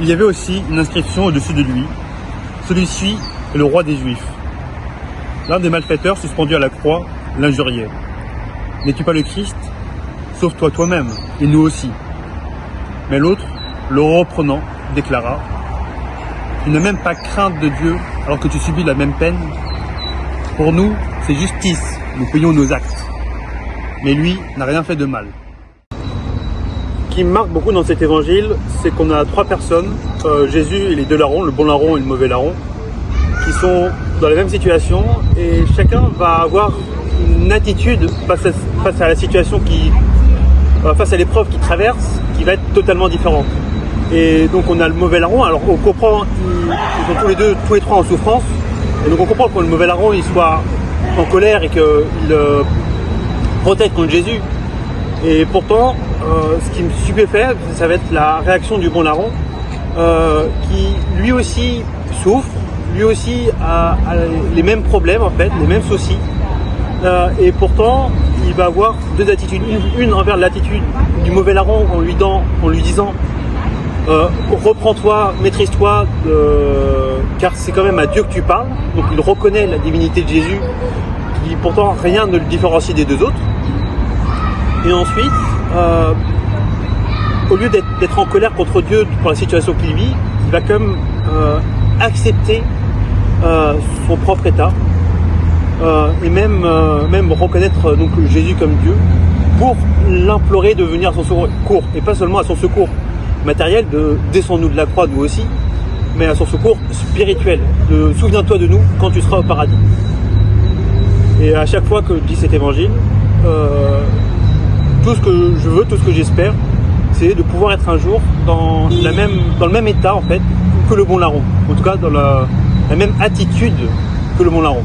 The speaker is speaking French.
Il y avait aussi une inscription au-dessus de lui. Celui-ci est le roi des Juifs. L'un des malfaiteurs suspendu à la croix l'injuriait. N'es-tu pas le Christ? Sauve-toi toi-même, et nous aussi. Mais l'autre, le reprenant, déclara: Tu n'as même pas crainte de Dieu alors que tu subis la même peine? Pour nous, c'est justice, nous payons nos actes. Mais lui n'a rien fait de mal. Ce qui me marque beaucoup dans cet évangile, c'est qu'on a trois personnes, Jésus et les deux larrons, le bon larron et le mauvais larron, qui sont dans la même situation, et chacun va avoir une attitude face à la situation face à l'épreuve qu'il traverse, qui va être totalement différente. Et donc on a le mauvais larron, alors on comprend qu'ils sont tous les trois en souffrance, et donc on comprend que le mauvais larron il soit en colère et qu'il proteste contre Jésus. Et pourtant, ce qui me stupéfait, ça va être la réaction du bon larron, qui lui aussi souffre, lui aussi a les mêmes problèmes en fait, les mêmes soucis. Et pourtant, il va avoir deux attitudes. Une envers l'attitude du mauvais larron en lui disant reprends-toi, maîtrise-toi, car c'est quand même à Dieu que tu parles. Donc il reconnaît la divinité de Jésus, qui pourtant rien ne le différencie des deux autres. Et ensuite, au lieu d'être en colère contre Dieu pour la situation qu'il vit, il va quand même accepter son propre état, et même reconnaître donc Jésus comme Dieu pour l'implorer de venir à son secours, et pas seulement à son secours matériel de descends-nous de la croix nous aussi, mais à son secours spirituel, de souviens-toi de nous quand tu seras au paradis. Et à chaque fois que je dis cet évangile, tout ce que je veux, tout ce que j'espère, c'est de pouvoir être un jour dans le même état en fait que le bon larron, en tout cas dans la même attitude que le bon larron.